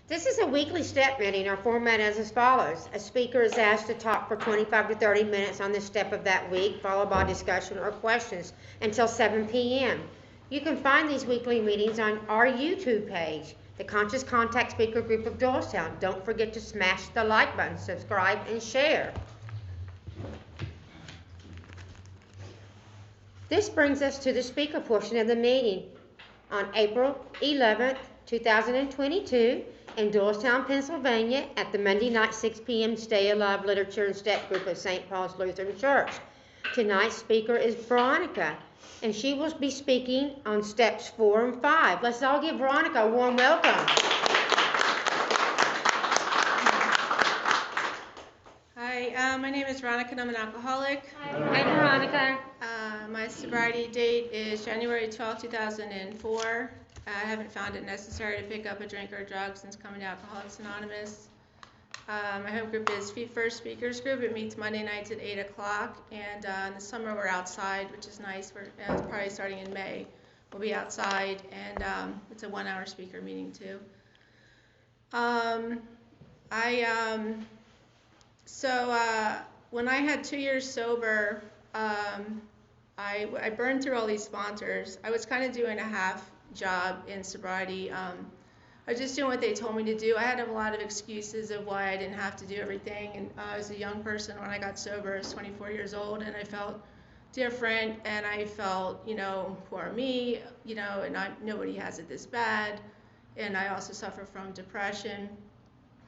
This is a weekly step meeting. Our format is as follows. A speaker is asked to talk for 25 to 30 minutes on the step of that week, followed by discussion or questions until 7 p.m. You can find these weekly meetings on our YouTube page, the Conscious Contact Speaker Group of Doylestown. Don't forget to smash the like button, subscribe, and share. This brings us to the speaker portion of the meeting. On April 11th, 2022, in Doylestown, Pennsylvania, at the Monday night 6 p.m. Stay Alive Literature and Step Group of St. Paul's Lutheran Church. Tonight's speaker is Veronica, and she will be speaking on steps 4 and 5. Let's all give Veronica a warm welcome. Hi, my name is Veronica and I'm an alcoholic. Hi, Veronica. My sobriety date is January 12, 2004. I haven't found it necessary to pick up a drink or a drug since coming to Alcoholics Anonymous. My home group is Feet First Speakers Group. It meets Monday nights at 8 o'clock, and in the summer we're outside, which is nice. It's probably starting in May. We'll be outside, and it's a 1-hour speaker meeting too. When I had 2 years sober, I burned through all these sponsors. I was kind of doing a half job in sobriety. I was just doing what they told me to do. I had a lot of excuses of why I didn't have to do everything. And I was a young person when I got sober. I was 24 years old, and I felt different, and I felt, poor me, and nobody has it this bad. And I also suffer from depression.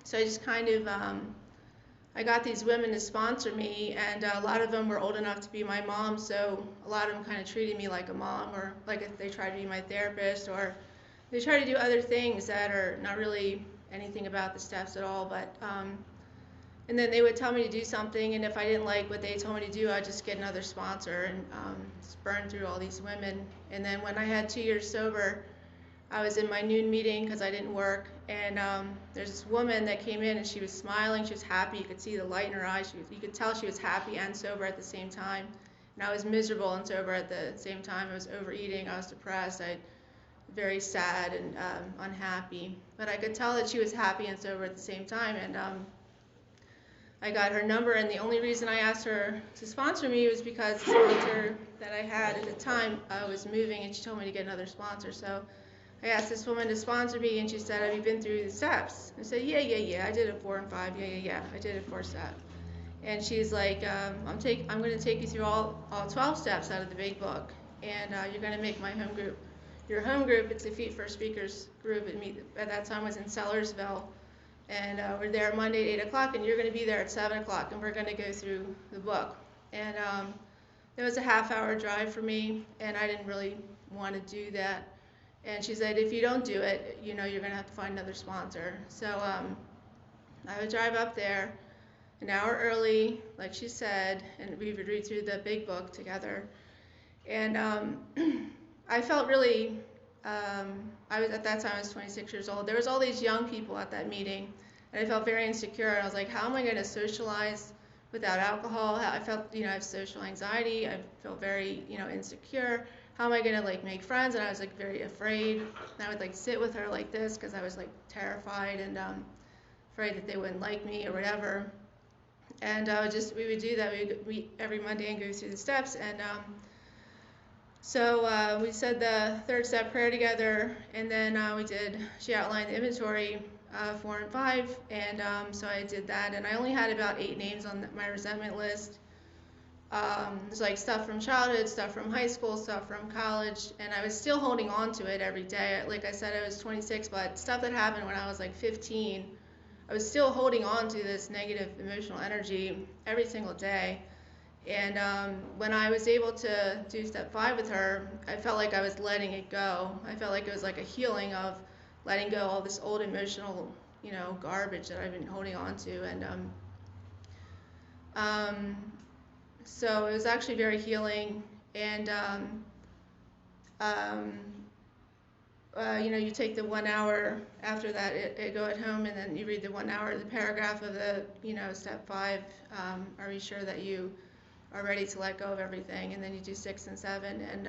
So I just kind of, I got these women to sponsor me, and a lot of them were old enough to be my mom, so a lot of them kind of treated me like a mom, or like if they tried to be my therapist, or they try to do other things that are not really anything about the steps at all. But and then they would tell me to do something, and if I didn't like what they told me to do, I'd just get another sponsor and just burn through all these women. And then when I had 2 years sober, I was in my noon meeting because I didn't work, and there's this woman that came in, and she was smiling, she was happy, you could see the light in her eyes, you could tell she was happy and sober at the same time. And I was miserable and sober at the same time. I was overeating, I was depressed, I was very sad and unhappy. But I could tell that she was happy and sober at the same time, and I got her number, and the only reason I asked her to sponsor me was because the sponsor that I had at the time was moving, and she told me to get another sponsor. So I asked this woman to sponsor me, and she said, "Have you been through the steps?" I said, yeah, I did it 4 and 5, yeah, I did it 4 steps. And she's like, I'm going to take you through all 12 steps out of the big book, and you're going to make my home group your home group. It's a Feet First Speakers Group. At that time was in Sellersville, and we're there Monday at 8 o'clock, and you're going to be there at 7 o'clock, and we're going to go through the book. And it was a half-hour drive for me, and I didn't really want to do that. And she said, if you don't do it, you're going to have to find another sponsor. So I would drive up there an hour early, like she said, and we would read through the big book together. And I felt really, at that time I was 26 years old. There was all these young people at that meeting, and I felt very insecure. And I was like, how am I going to socialize without alcohol? I felt, I have social anxiety. I felt very, insecure. How am I going to make friends? And I was very afraid. And I would sit with her like this because I was terrified and afraid that they wouldn't like me or whatever. And we would do that. We would meet every Monday and go through the steps. And so we said the third step prayer together, and then she outlined the inventory 4 and 5, and so I did that, and I only had about 8 names on my resentment list. There's stuff from childhood, stuff from high school, stuff from college, and I was still holding on to it every day. Like I said, I was 26, but stuff that happened when I was 15, I was still holding on to this negative emotional energy every single day. And when I was able to do step 5 with her, I felt like I was letting it go. I felt like it was a healing of letting go all this old emotional, garbage that I've been holding on to. And so it was actually very healing. And you take the 1 hour after that, go at home, and then you read the 1 hour, the paragraph of the, step 5. Are you sure that you are ready to let go of everything? And then you do 6 and 7, and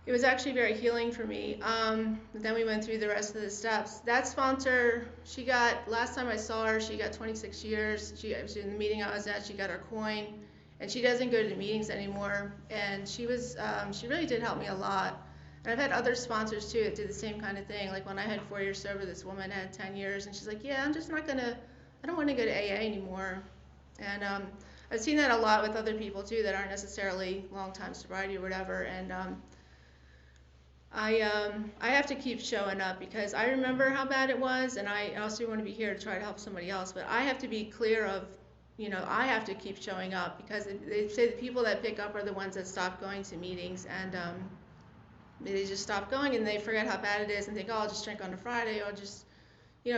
it was actually very healing for me. Then we went through the rest of the steps. That sponsor, she got, last time I saw her, she got 26 years. She in the meeting I was at, she got her coin, and she doesn't go to meetings anymore. And she really did help me a lot. And I've had other sponsors too that did the same kind of thing. Like when I had 4 years sober, this woman had 10 years, and she's like, yeah, I don't want to go to AA anymore. And I've seen that a lot with other people too that aren't necessarily long-time sobriety or whatever. And I have to keep showing up because I remember how bad it was, and I also want to be here to try to help somebody else. But I have to be clear of, I have to keep showing up because they say the people that pick up are the ones that stop going to meetings, and they just stop going and they forget how bad it is and think, oh, I'll just drink on a Friday, or I'll just,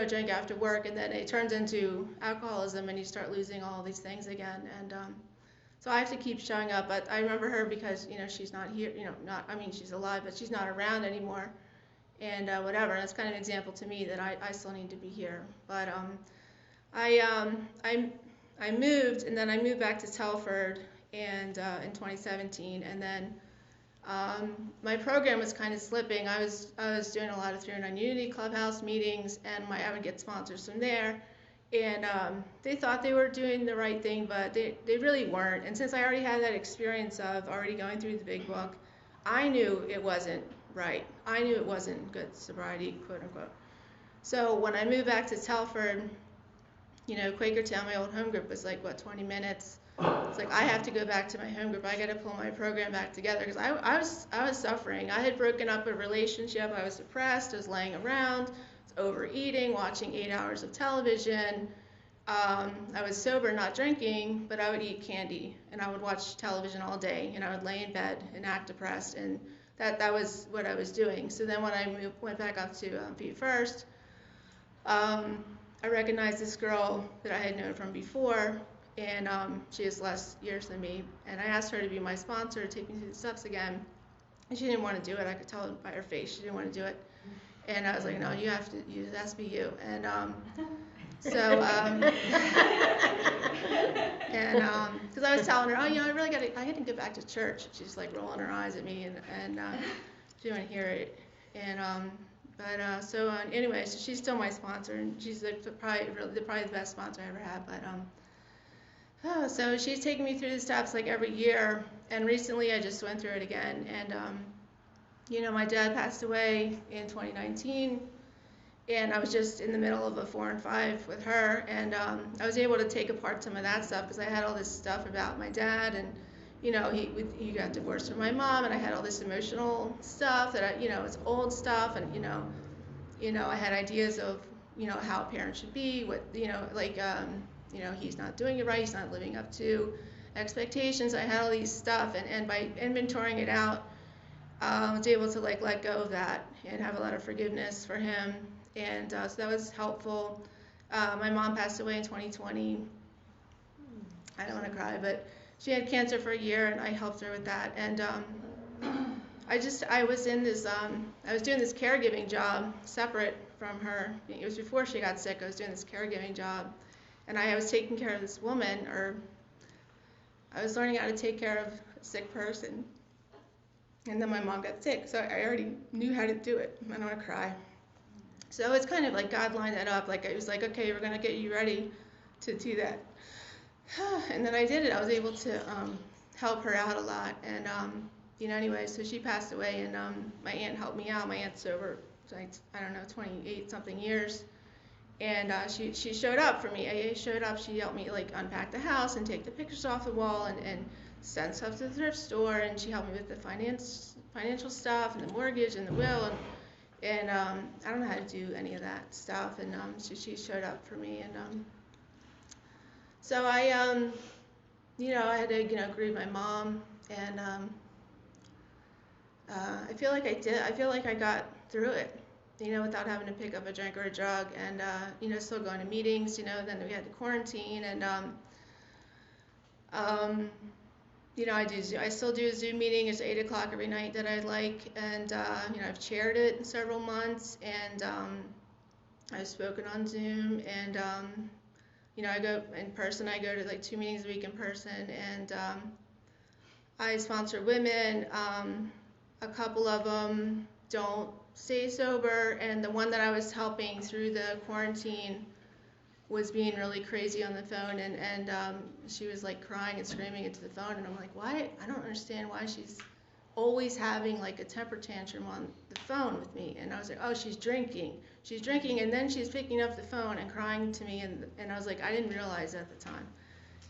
drink after work, and then it turns into alcoholism and you start losing all these things again. And so I have to keep showing up. But I remember her because, she's not here, she's alive, but she's not around anymore, and whatever. And that's kind of an example to me that I still need to be here. But I moved, and then I moved back to Telford and in 2017, and then my program was kind of slipping. I was doing a lot of 309 Unity Clubhouse meetings, and I would get sponsors from there. And they thought they were doing the right thing, but they really weren't. And since I already had that experience of already going through the big book, I knew it wasn't right. I knew it wasn't good sobriety, quote unquote. So when I moved back to Telford, Quakertown, my old home group, was like, 20 minutes. It's like, I have to go back to my home group. I got to pull my program back together because I was suffering. I had broken up a relationship. I was depressed. I was laying around, overeating, watching 8 hours of television. I was sober, not drinking, but I would eat candy and I would watch television all day, and I would lay in bed and act depressed, and that was what I was doing. So then when I went back up to Be First, I recognized this girl that I had known from before, and she has less years than me, and I asked her to be my sponsor, take me through the steps again, and she didn't want to do it. I could tell by her face she didn't want to do it, and I was like, no, it has to be you. And because I was telling her, oh, I really got to get back to church. She's like rolling her eyes at me, and she didn't want to hear it. And anyway, so she's still my sponsor, and she's probably the best sponsor I ever had. But so she's taking me through the steps like every year, and recently I just went through it again. And my dad passed away in 2019, and I was just in the middle of a 4 and 5 with her, and I was able to take apart some of that stuff because I had all this stuff about my dad, and he got divorced from my mom, and I had all this emotional stuff that it's old stuff, and I had ideas of how a parent should be, what he's not doing it right, he's not living up to expectations. I had all these stuff, and by inventorying it out, I was able to let go of that and have a lot of forgiveness for him, and so that was helpful. My mom passed away in 2020. I don't want to cry, but she had cancer for a year, and I helped her with that. And I was in this, I was doing this caregiving job separate from her. It was before she got sick. I was doing this caregiving job, and I was taking care of this woman, or I was learning how to take care of a sick person. And then my mom got sick, so I already knew how to do it. I don't want to cry. So it's kind of like God lined that up. Like it was like, okay, we're going to get you ready to do that. And then I did it. I was able to help her out a lot. And, anyway, so she passed away, and my aunt helped me out. My aunt's over, like, 28-something years. And she showed up for me. AA showed up. She helped me, unpack the house and take the pictures off the wall and send stuff to the thrift store. And she helped me with the financial stuff and the mortgage and the will. And I don't know how to do any of that stuff. And she showed up for me. And so I had to, grieve my mom, and I feel like I did. I feel like I got through it, without having to pick up a drink or a drug, and still going to meetings. Then we had to quarantine, and I still do a Zoom meeting. It's 8 o'clock every night that I like, and I've chaired it in several months, and I've spoken on Zoom, and I go in person. I go to 2 meetings a week in person, and I sponsor women. a couple of them don't stay sober, and the one that I was helping through the quarantine was being really crazy on the phone, and she was like crying and screaming into the phone, and I'm like, why? I don't understand why she's always having like a temper tantrum on the phone with me. And I was like, oh, she's drinking, and then she's picking up the phone and crying to me, and I was like, I didn't realize at the time.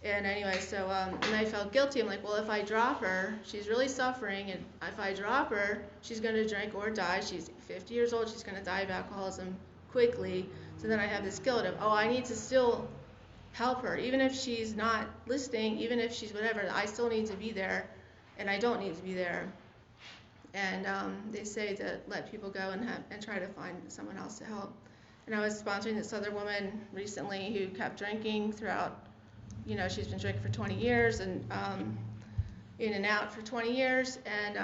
And anyway, so and I felt guilty. I'm like, well, if I drop her, she's really suffering, and if I drop her, she's going to drink or die. She's 50 years old, she's going to die of alcoholism quickly. So then I have this guilt of, oh, I need to still help her, even if she's not listening, even if she's whatever, I still need to be there, and I don't need to be there. And they say to let people go and try to find someone else to help. And I was sponsoring this other woman recently who kept drinking throughout, she's been drinking for 20 years and in and out for 20 years, and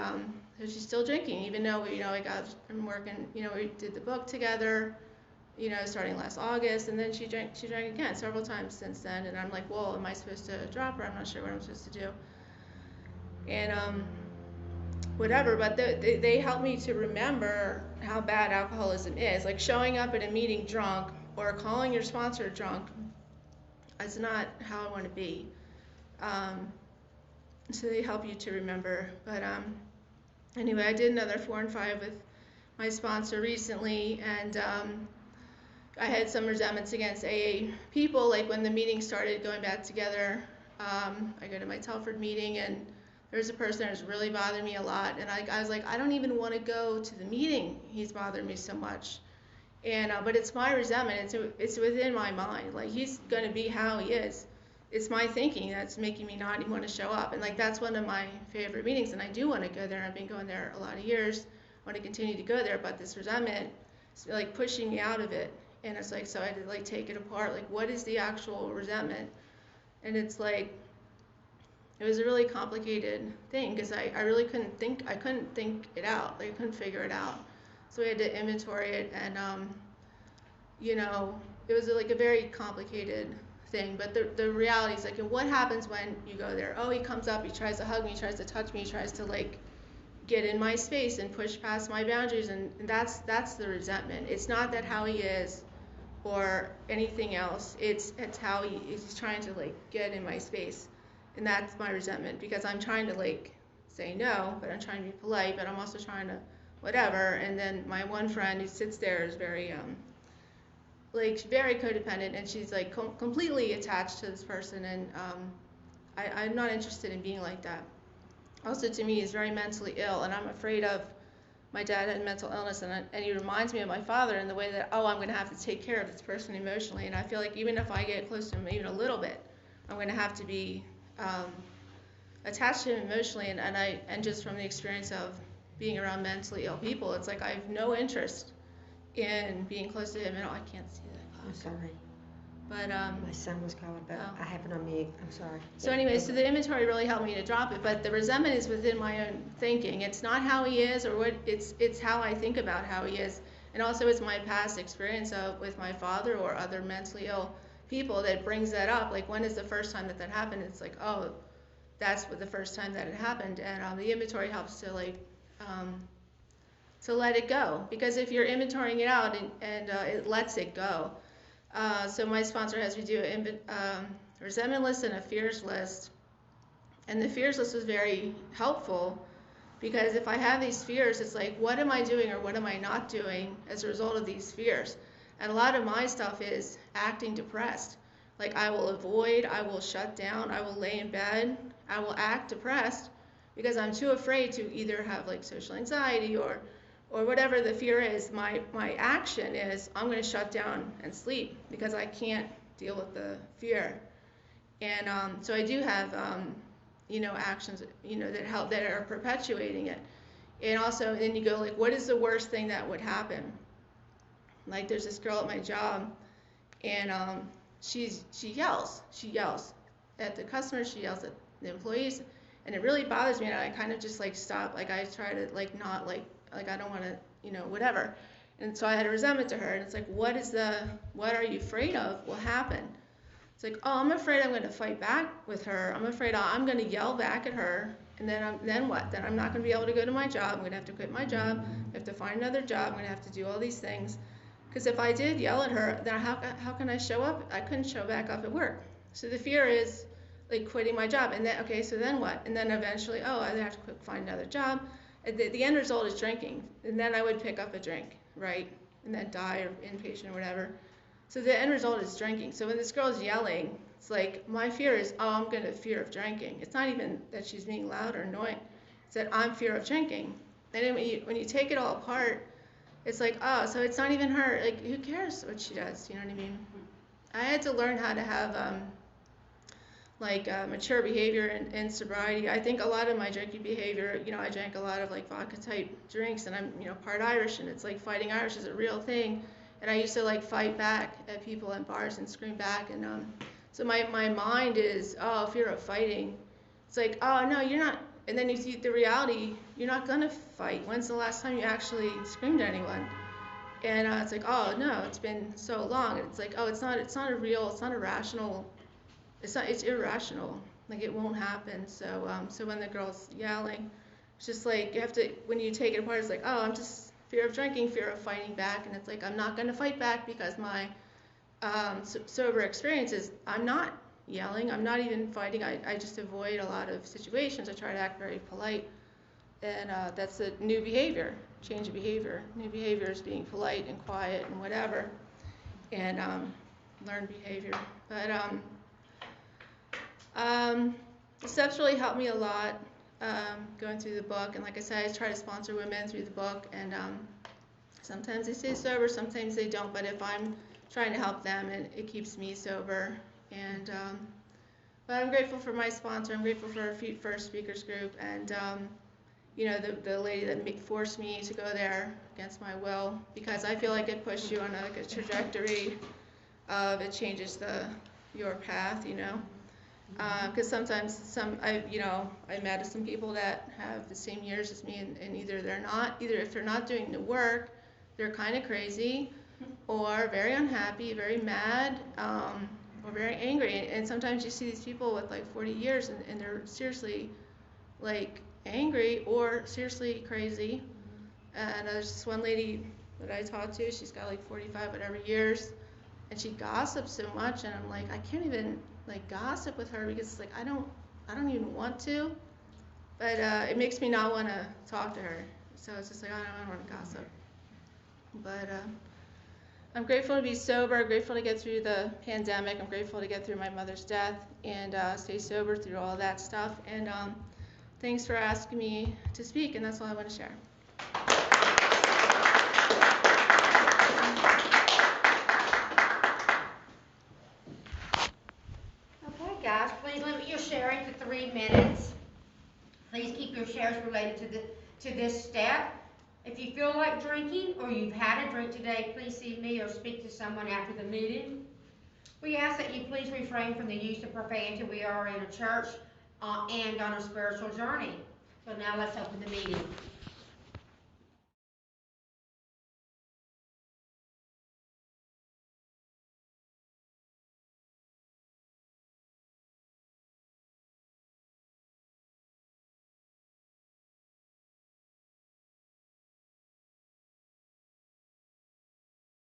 so she's still drinking, even though, I'm working, we did the book together, starting last August, and then she drank again several times since then, and I'm like, well, am I supposed to drop her? I'm not sure what I'm supposed to do. And whatever, but they helped me to remember how bad alcoholism is. Like showing up at a meeting drunk or calling your sponsor drunk, that's not how I want to be. So they help you to remember. But anyway, I did another 4 and 5 with my sponsor recently, and I had some resentments against AA people. Like when the meeting started going back together, I go to my Telford meeting, and there's a person that was really bothering me a lot, and I was like, I don't even want to go to the meeting. He's bothering me so much. And but it's my resentment. It's within my mind. Like he's going to be how he is. It's my thinking that's making me not even want to show up. And like that's one of my favorite meetings, and I do want to go there. I've been going there a lot of years. I want to continue to go there, but this resentment is like pushing me out of it. And it's like, so I had to like take it apart. Like, what is the actual resentment? And it's like, it was a really complicated thing because I really couldn't think it out. Like I couldn't figure it out. So we had to inventory it, and it was like a very complicated thing. But the reality is like, what happens when you go there? Oh, he comes up, he tries to hug me, he tries to touch me, he tries to like get in my space and push past my boundaries, and that's the resentment. It's not that how he is or anything else. It's how he's trying to like get in my space. And that's my resentment, because I'm trying to like say no, but I'm trying to be polite, but I'm also trying to whatever. And then my one friend who sits there is very very codependent, and she's like completely attached to this person, and I'm not interested in being like that. Also, to me, he's very mentally ill, and I'm afraid of, my dad had mental illness, and he reminds me of my father in the way that, oh, I'm going to have to take care of this person emotionally, and I feel like even if I get close to him even a little bit, I'm going to have to be attached to him emotionally, and just from the experience of being around mentally ill people, it's like I have no interest in being close to him at all. I can't see that. I'm sorry. But my son was calling, but oh. I have it on mute. I'm sorry. So anyway, so the inventory really helped me to drop it, but the resentment is within my own thinking. It's not how he is or what, it's how I think about how he is. And also it's my past experience with my father or other mentally ill people that brings that up. Like, when is the first time that happened? It's like, oh, that's the first time that it happened. And the inventory helps to like to let it go, because if you're inventorying it out and it lets it go. So my sponsor has me do a resentment list and a fears list, and the fears list was very helpful, because if I have these fears, it's like, what am I doing or what am I not doing as a result of these fears? And a lot of my stuff is acting depressed. Like, I will avoid, I will shut down, I will lay in bed, I will act depressed because I'm too afraid to either have like social anxiety or whatever the fear is. My action is, I'm going to shut down and sleep because I can't deal with the fear. And so I do have actions that help, that are perpetuating it. And also then you go like, what is the worst thing that would happen? Like, there's this girl at my job, and she yells at the customers, she yells at the employees, and it really bothers me, and I kind of just like stop. Like, I try to like not like I don't want to whatever. And so I had a resentment to her, and it's like, what are you afraid of will happen? It's like, oh, I'm afraid I'm going to fight back with her. I'm afraid I'm going to yell back at her. And then what? Then I'm not going to be able to go to my job. I'm going to have to quit my job. I have to find another job. I'm going to have to do all these things. Because if I did yell at her, then how can I show up? I couldn't show back up at work. So the fear is like quitting my job. And then, okay, so then what? And then eventually, oh, I have to find another job. And the end result is drinking. And then I would pick up a drink, right? And then die or inpatient or whatever. So the end result is drinking. So when this girl's yelling, it's like, my fear is, oh, I'm going to fear of drinking. It's not even that she's being loud or annoying. It's that I'm fear of drinking. And then when you take it all apart, it's like, oh, so it's not even her. Like, who cares what she does? You know what I mean? I had to learn how to have, mature behavior in sobriety. I think a lot of my drinking behavior, I drank a lot of, like, vodka-type drinks, and I'm, part Irish, and it's like fighting Irish is a real thing. And I used to like fight back at people in bars and scream back. And so my mind is, oh, fear of fighting. It's like, oh, no, you're not. And then you see the reality, you're not going to fight. When's the last time you actually screamed at anyone? And it's like, oh, no, it's been so long. And it's like, oh, it's not a rational, it's irrational. Like, it won't happen. So when the girl's yelling, it's just like, you have to, when you take it apart, it's like, oh, I'm just, fear of drinking, fear of fighting back, and it's like, I'm not going to fight back because my sober experience is I'm not yelling, I'm not even fighting, I just avoid a lot of situations. I try to act very polite, and that's a new behavior, change of behavior. New behavior is being polite and quiet and whatever, and learn behavior. But the steps really helped me a lot. Going through the book, and like I said, I try to sponsor women through the book, and sometimes they stay sober, sometimes they don't, but if I'm trying to help them, it keeps me sober. And but I'm grateful for my sponsor. I'm grateful for our first speakers group, and the lady that forced me to go there against my will, because I feel like it pushed you on a trajectory of, it changes your path, because sometimes I met some people that have the same years as me, and either if they're not doing the work, they're kind of crazy, or very unhappy, very mad, or very angry. And sometimes you see these people with like 40 years, and they're seriously like angry or seriously crazy. And there's this one lady that I talked to, she's got like 45 whatever years, and she gossips so much, and I'm like, I can't even like gossip with her, because it's like I don't even want to, but it makes me not want to talk to her. So it's just like I don't want to gossip. But I'm grateful to be sober, grateful to get through the pandemic. I'm grateful to get through my mother's death and stay sober through all that stuff. And thanks for asking me to speak, and that's all I want to share. Guys, please limit your sharing to 3 minutes. Please keep your shares related to this step. If you feel like drinking or you've had a drink today, please see me or speak to someone after the meeting. We ask that you please refrain from the use of profanity. We are in a church and on a spiritual journey. So now let's open the meeting.